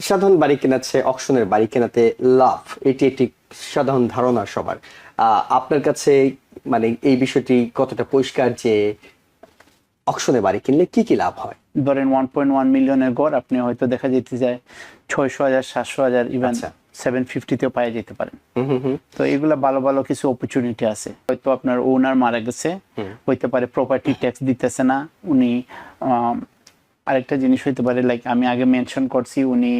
সাধারণ বাড়ি কেনার চেয়ে অকশনের বাড়ি কেনাতে লাভ, এটি একটি সাধারণ ধারণা সবার। আপনার কাছে মানে এই বিষয়টি কতটা পরিষ্কার যে অকশনে বাড়ি কিনলে কি কি লাভ হয়? ধরেন 1.1 মিলিয়নের গড় আপনি হয়তো দেখা যেতে যায় 600,000 700,000 ইভেন 750-তেও পাওয়া যেতে পারেন। তো এগুলা ভালো ভালো কিছু অপরচুনিটি আছে। হয়তো আপনার ওনার মারা গেছে, হইতে পারে প্রপার্টি ট্যাক্স দিতেছে না উনি, আরেকটা জিনিস হইতে পারে লাইক আমি আগে মেনশন করছি উনি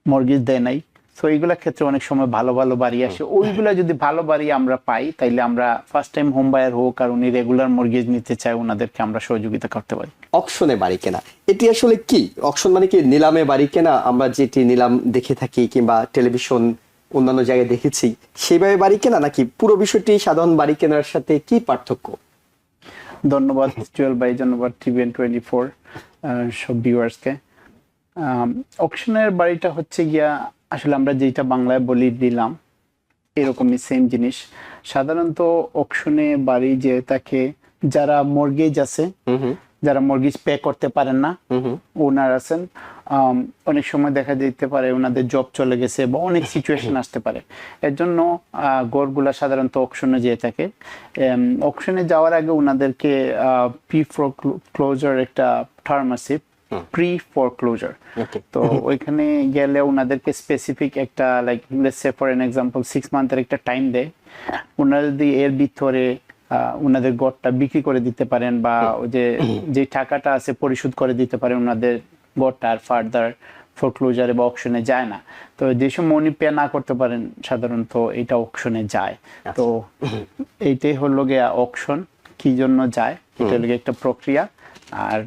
মর্গেজ দেয় নাই। তো এইগুলা ক্ষেত্রে অনেক সময় ভালো ভালো বাড়ি আসে, ওইগুলা যদি ভালো বাড়ি আমরা পাই তাইলে আমরা ফার্স্ট টাইম হোম বায়ার হোক আর উনি রেগুলার মর্গেজ নিতে চাই ওনাদেরকে আমরা সহযোগিতা করতে পারি। অকশনে বাড়ি কেনা এটি আসলে কি? অকশন মানে কি নিলামে বাড়ি কেনা? আমরা যেটি নিলাম দেখে থাকি কিংবা টেলিভিশন অন্যান্য জায়গায় দেখেছি সেইভাবে বাড়ি কেনা, নাকি পুরো বিষয়টি সাধারণ বাড়ি কেনার সাথে কি পার্থক্য? ধন্যবাদ জুয়েল ভাই, ধন্যবাদ TVN24 সব ভিউয়ার্সকে। অকশনের বাড়িটা হচ্ছে গিয়া আসলে আমরা যেটা বাংলায় বলি দিলাম এরকমই সেম জিনিস। সাধারণত অকশনে বাড়ি যে তাকে যারা মর্গেজ আছে, যারা মর্গেজ পে করতে পারেন না, ওনার আছেন, অনেক সময় দেখা যেতে পারে ওনাদের জব চলে গেছে বা অনেক সিচুয়েশন আসতে পারে, এর জন্য গড়গুলা সাধারণত অকশনে যেয়ে থাকে। অকশনে যাওয়ার আগে ওনাদেরকে প্রি ফোরক্লোজার একটা টার্ম আছে, প্রি ফোরক্লোজার। তো ওইখানে গেলে ওনাদেরকে স্পেসিফিক একটা like let's say for an example 6 মান্থের একটা টাইম দেয়। ওনারা যদি এর ভিতরে ওনাদের গড়টা বিক্রি করে দিতে পারেন বা যে টাকাটা আছে পরিশোধ করে দিতে পারেন, ওনাদের গড়টা আর ফার্দার ফোরক্লোজারে বা অকশনে যায় না। তো যেসব মনি পে না করতে পারেন সাধারণত এটা অকশনে যায়। তো এইটাই হলো গিয়ে অকশন কি জন্য যায়, এটা হলো একটা প্রক্রিয়া। আর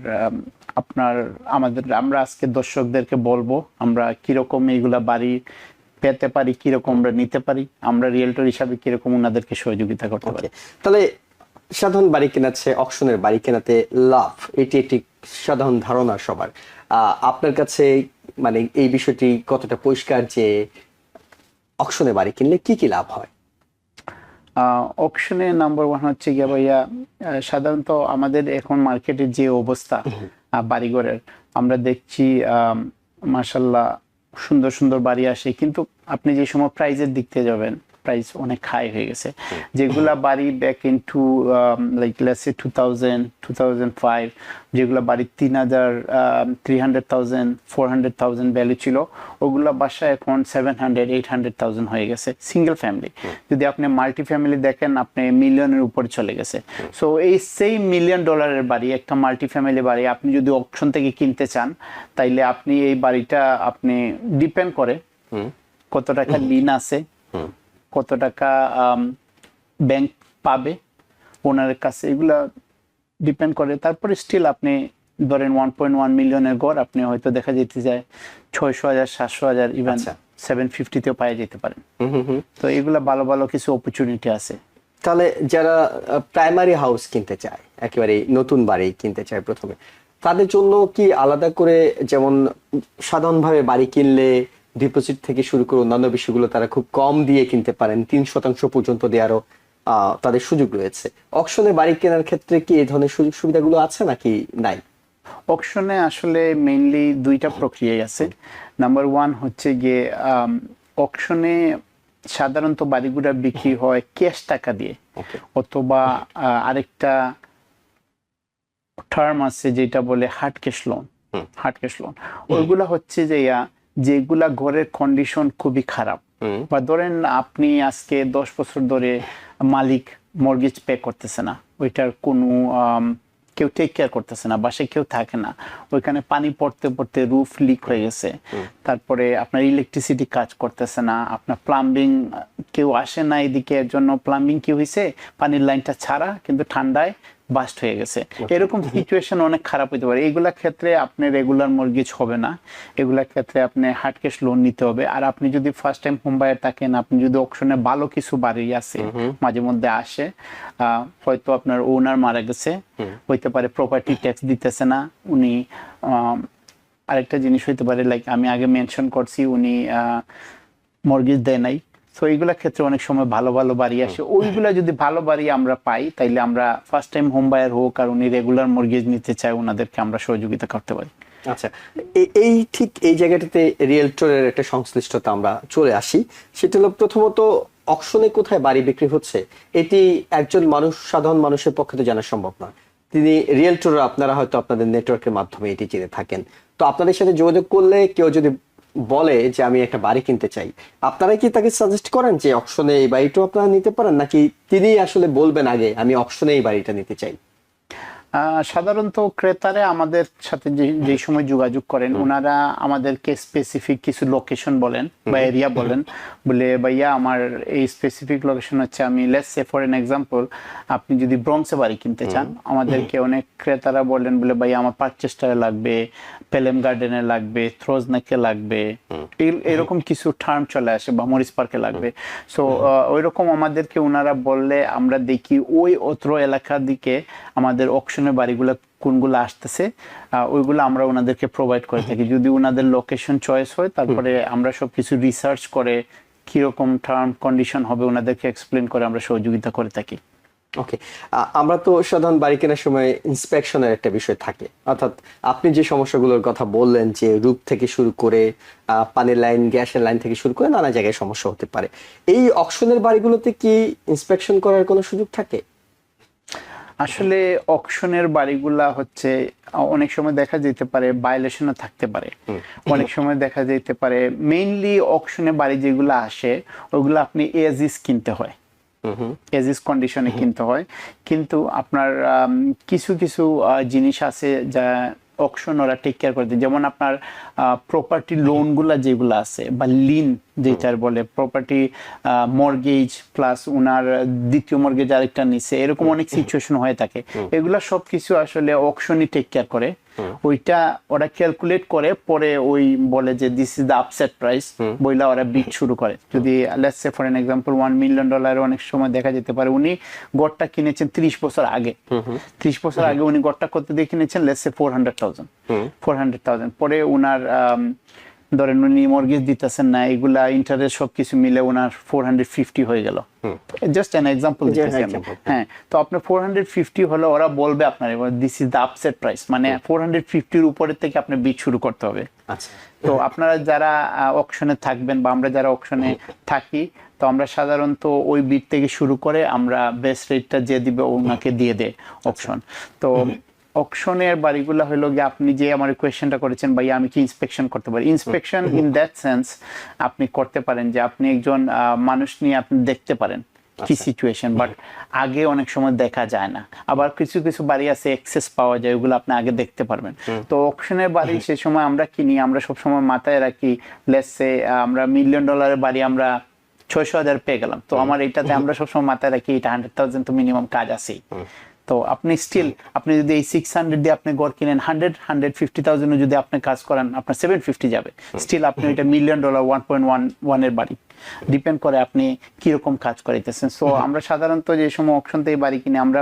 আমরা আজকে দর্শকদেরকে বলবো আমরা কিরকম এইগুলা বাড়ি পেতে পারি, কিরকম আমরা নিতে পারি, আমরা রিয়েলটর হিসাবে কিরকম ওনাদেরকে সহযোগিতা করতে পারি। তাহলে সাধারণ বাড়ি কেনার চেয়ে অকশনের বাড়ি কেনাতে লাভ, এটি একটি সাধারণ ধারণা সবার। আপনার কাছে মানে এই বিষয়টি কতটা পরিষ্কার যে অকশনে বাড়ি কিনলে কি কি লাভ হয়? অকশনে নাম্বার 1 হচ্ছে গিয়া ভাইয়া, সাধারণত আমাদের এখন মার্কেটের যে অবস্থা বাড়িঘরের, আমরা দেখছি মাশাআল্লাহ সুন্দর সুন্দর বাড়ি আসে, কিন্তু আপনি যে সময় প্রাইজের দিক থেকে যাবেন প্রাইস অনেক হাই হয়ে গেছে। যেগুলা বাড়ি back into like let's say 2000 2005, যেগুলা বাড়ি 3,000 300,000 400,000 ভ্যালু ছিল, ওগুলা বাসা এখন 700 800,000 হয়ে গেছে সিঙ্গেল ফ্যামিলি। যদি আপনি মাল্টি ফ্যামিলি দেখেন আপনি মিলিয়নের উপরে চলে গেছে। সো এই সেই $1 মিলিয়ন বাড়ি, একটা মাল্টি ফ্যামিলি বাড়ি আপনি যদি অকশন থেকে কিনতে চান তাইলে আপনি এই বাড়িটা আপনি ডিপেন্ড করে কত টাকা ঋণ আছে, কত টাকা ব্যাংক পাবে ওনার কাছে, এগুলা ডিপেন্ড করে। তারপরে স্টিল আপনি ধরেন 1.1 মিলিয়নের গড় আপনি হয়তো দেখা যেতে যায় 600,000 700,000 ইভেন 750-তেও পাওয়া যেতে পারেন। তো এগুলা ভালো ভালো কিছু অপরচুনিটি আছে। তাহলে যারা প্রাইমারি হাউস কিনতে চায়, একেবারে নতুন বাড়ি কিনতে চায় প্রথমে, তাদের জন্য কি আলাদা করে, যেমন সাধারণভাবে বাড়ি কিনলে ডিপোজিট থেকে শুরু করে অন্যান্য বিষয়গুলো তারা খুব কম দিয়ে কিনতে পারেন, 3% পর্যন্ত দেওয়ারও তাদের সুযোগ রয়েছে, অকশনে বাড়ি কেনার ক্ষেত্রে কি এই ধরনের সুযোগ সুবিধাগুলো আছে নাকি নাই? অকশনে আসলে মেইনলি দুইটা প্রক্রিয়াই আছে। নাম্বার 1 হচ্ছে গিয়ে অকশনে সাধারণত বাড়িগুলো বিক্রি হয় ক্যাশ টাকা দিয়ে, অথবা আরেকটা টার্ম আছে যেটা বলে hard cash loan. Hard cash loan ওইগুলা হচ্ছে যে যেগুলা ঘরের কন্ডিশন খুবই খারাপ, বা ধরেন আপনি আজকে 10 বছর ধরে মালিক মর্গেজ পে করতেছে না, ওইটার কোনো কেউ টেক কেয়ার করতেছে না, বাসায় কেউ থাকে না, ওইখানে পানি পড়তে পড়তে রুফ লিক হয়ে গেছে, তারপরে আপনার ইলেকট্রিসিটি কাজ করতেছে না, আপনার প্লাম্বিং কেউ আসে না এদিকে, এর জন্য প্লাম্বিং কি হয়েছে পানির লাইনটা ছাড়া কিন্তু ঠান্ডায় বাস্ট হয়ে গেছে, এরকম সিচুয়েশন অনেক খারাপ হতে পারে। এগুলা ক্ষেত্রে আপনি রেগুলার মর্গেজ হবে না, এগুলা ক্ষেত্রে আপনি হার্ড ক্যাশ লোন নিতে হবে। আর আপনি যদি ফার্স্ট টাইম হোম বায়ার থাকেন, আপনি যদি অকশনে ভালো কিছু বাড়ি আছে মাঝে মধ্যে আসে, হয়তো আপনার ওনার মারা গেছে, হইতে পারে প্রপার্টি ট্যাক্স দিতেছে না উনি, আরেকটা জিনিস হইতে পারে লাইক আমি আগে মেনশন করছি উনি মর্গেজ দেয় নাই। তো এইগুলা ক্ষেত্রে অনেক সময় ভালো ভালো বাড়ি আসে, ওইগুলা যদি ভালো বাড়ি আমরা পাই তাইলে আমরা ফার্স্ট টাইম হোম বায়ার হোক আর উনি রেগুলার মর্গেজ নিতে চাই ওনাদেরকে আমরা সহযোগিতা করতে পারি। আচ্ছা, এই ঠিক এই জায়গাটাতে রিয়েলটরের একটা সংশ্লিষ্টতা আমরা চলে আসি। সেটা হলো প্রথমত অকশনে কোথায় বাড়ি বিক্রি হচ্ছে এটি একজন মানুষ, সাধারণ মানুষের পক্ষে তো জানা সম্ভব না। তিনি রিয়েলটর, আপনারা হয়তো আপনাদের নেটওয়ার্কের মাধ্যমে এটি জেনে থাকেন। তো আপনাদের সাথে যোগাযোগ করলে কেউ যদি বলে যে আমি একটা বাড়ি কিনতে চাই, আপনারা কি তাকে সাজেস্ট করেন যে অকশনে এই বাড়িটাও আপনারা নিতে পারেন, নাকি তিনি আসলে বলবেন আগে আমি অকশনে এই বাড়িটা নিতে চাই? সাধারণত ক্রেতারা আমাদের সাথে যে সময় যোগাযোগ করেন, ওনারা আমাদেরকে স্পেসিফিক কিছু লোকেশন বলেন বা এরিয়া বলেন, বলে ভাইয়া আমার এই স্পেসিফিক লোকেশন হচ্ছে, আমি let's say for an example আপনি যদি ব্রঙ্কসে বাড়ি কিনতে চান, আমাদেরকে অনেক ক্রেতারা বলেন বলে ভাইয়া আমার পার্চেস্টারে লাগবে, পেলেম গার্ডেনে লাগবে, থ্রোজনেকে লাগবে, এরকম কিছু টার্ম চলে আসে, বা মরিস পার্কে লাগবে। সো ওইরকম আমাদেরকে ওনারা বললে আমরা দেখি ওই অত্র এলাকার দিকে আমাদের অকশনের বাড়িগুলো কোনগুলো আসতেছে, ওইগুলো আমরা ওনাদেরকে প্রোভাইড করে থাকি। যদি ওনাদের লোকেশন চয়েস হয়, তারপরে আমরা সবকিছু রিসার্চ করে কিরকম টার্ম কন্ডিশন হবে ওনাদেরকে এক্সপ্লেন করে আমরা সহযোগিতা করে থাকি। ওকে, আমরা তো সাধারণ বাড়ি কেনার সময় ইন্সপেকশনের একটা বিষয় থাকে, অর্থাৎ আপনি যে সমস্যাগুলোর কথা বললেন যে রূপ থেকে শুরু করে পানির লাইন, গ্যাসের লাইন থেকে শুরু করে নানা জায়গায় সমস্যা হতে পারে, এই অকশনের বাড়িগুলোতে কি ইন্সপেকশন করার কোনো সুযোগ থাকে? আসলে অকশনের বাড়িগুলা হচ্ছে অনেক সময় দেখা যেতে পারে ভায়োলেশনও থাকতে পারে, অনেক সময় দেখা যেতে পারে মেইনলি অকশনে বাড়ি যেগুলো আসে ওইগুলো আপনি এজ ইজ কিনতে হয়, এজ ইজ কন্ডিশনে কিনতে হয়। কিন্তু আপনার কিছু কিছু জিনিস আছে যা অকশন ওরা টেক কেয়ার করে দেয়, যেমন আপনার প্রপার্টি লোনগুলা যেগুলো আছে বা লিন যেটার বলে, প্রপার্টি মর্গেজ প্লাস উনার দ্বিতীয় মর্গেজ আরেকটা নিচে, এরকম অনেক সিচুয়েশন হয়ে থাকে। এগুলা সবকিছু আসলে অকশনই টেক কেয়ার করে, ওইটা ওরা ক্যালকুলেট করে, পরে ওই বলে যে this is the upset price, বইলা ওরা বিড শুরু করে। যদি let's say for an example $1 million, অনেক সময় দেখা যেতে পারে উনি গড়টা কিনেছেন 30 বছর আগে, 30 বছর আগে উনি গড়টা কত দিয়ে কিনেছেন, লেটস সে 400,000, পরে উনার ধরেন উনি মর্গেজ দিতেছেন না, এগুলা ইন্টারেস্ট সবকিছু মিলে ওনার 450 হয়ে গেল, জাস্ট অ্যান এক্সাম্পল দিতেছি আমি। হ্যাঁ, তো আপনি 450 হলে ওরা বলবে আপনার this is the upset price, মানে 450 এর উপরে থেকে আপনি বিড শুরু করতে হবে। আচ্ছা, তো আপনারা যারা অকশনে থাকবেন বা আমরা যারা অকশনে থাকি, তো আমরা সাধারণত ওই বিড থেকে শুরু করে আমরা বেস্ট রেটটা যে দিবে ওনাকে দিয়ে দেয় অকশন। তো অকশনের বাড়িগুলো হলো গিয়ে, আপনি যে আমার কোয়েশ্চেনটা করেছেন ভাই আমি কি ইন্সপেকশন করতে পারি, ইন্সপেকশন ইন দ্যাট সেন্স আপনি করতে পারেন যে আপনি একজন মানুষ নিয়ে আপনি দেখতে পারেন কি সিচুয়েশন, বাট আগে অনেক সময় দেখা যায় না। আবার কিছু কিছু বাড়ি আছে এক্সেস পাওয়া যায়, ওগুলো আপনি আগে দেখতে পারবেন। তো অকশনের বাড়ি সে সময় আমরা কিনি, আমরা সবসময় মাথায় রাখি লেটস সে আমরা $1 মিলিয়ন বাড়ি আমরা 600,000 পেয়ে গেলাম, তো আমার এটাতে আমরা সবসময় মাথায় রাখি এটা 100,000 তো মিনিমাম কাজ আছেই। তো আপনি স্টিল আপনি যদি এই 600 দিয়ে আপনি গড় কিনেন, 150,000 যদি আপনি কাজ করেন আপনার 750 যাবে, স্টিল আপনি এটা $1 মিলিয়ন 1.1 এর বাড়ি, ডিপেন্ড করে আপনি কিরকম কাজ করাইতেছেন। সো আমরা সাধারণত যে সময় অকশন থেকে বাড়ি কিনে আমরা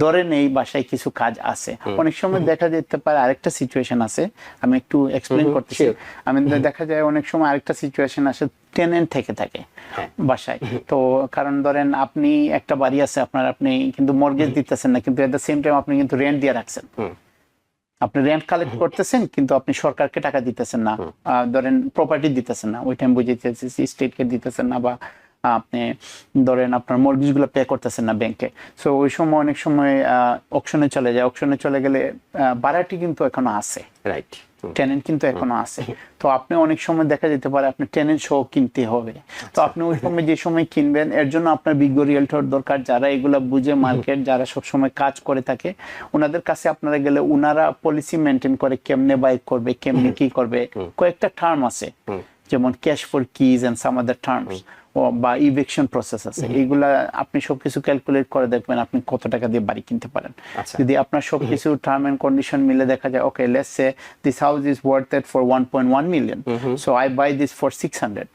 ধরে নেই বাসায় কিছু কাজ আছে। অনেক সময় দেখা যেতে পারে আরেকটা সিচুয়েশন আছে, আমি একটু এক্সপ্লেন করতেছি। আমি দেখা যায় অনেক সময় আরেকটা সিচুয়েশন আসে, টেনেন্ট থেকে থাকে বাসায়। তো কারণ ধরেন আপনি একটা বাড়ি আছে আপনার, আপনি কিন্তু মর্গেজ দিতেছেন না, কিন্তু এট দ্য সেম টাইম আপনি কিন্তু রেন্ট দিয়ে রাখছেন, আপনি রেন্ট কালেক্ট করতেছেন কিন্তু আপনি সরকারকে টাকা দিতেছেন না, ধরেন প্রপার্টি দিতেছেন না, ওই টাইম বুঝাইতেছি স্টেটকে দিতেছেন না, বা আপনি ধরেন আপনার মর্গেজ গুলো পে করতেছেন না ব্যাংকে। সো ওই সময় অনেক সময় অকশনে চলে যায়, অকশনে চলে গেলে ভাড়াটি কিন্তু এখনো আছে, রাইট, টেনেন্ট কিন্তু এখনো আছে। তো আপনি অনেক সময় দেখা যেতে পারে আপনি টেনেন্ট সহ কিনতে হবে। তো আপনি ওই সময় যে সময় কিনবেন, এর জন্য আপনার বিজ্ঞ রিয়েলটর দরকার, যারা এগুলা বুঝে মার্কেট, যারা সব সময় কাজ করে থাকে, ওনাদের কাছে আপনারা গেলে ওনারা পলিসি মেনটেন করে কেমনে বাই করবে, কেমনে কি করবে। কয়েকটা টার্ম আছে, যেমন cash for keys and some other terms, বা ইভিকশন প্রসেস আছে, এইগুলা আপনি সবকিছু ক্যালকুলেট করে দেখবেন আপনি কত টাকা দিয়ে বাড়ি কিনতে পারেন। যদি আপনার সবকিছু টার্ম এন্ড কন্ডিশন মিলে দেখা যায় okay let's say this house is worth it for 1.1 million, so I buy this for 600,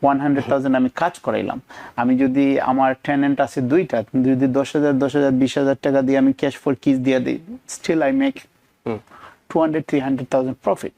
100,000 আমি কাজ করাইলাম। আমি যদি আমার টেনেন্ট আছে দুইটা, যদি 10,000 20,000 টাকা দিয়ে আমি ক্যাশ ফর কিজ দিয়ে দিই, স্টিল আই মেক 200-300,000 প্রফিট।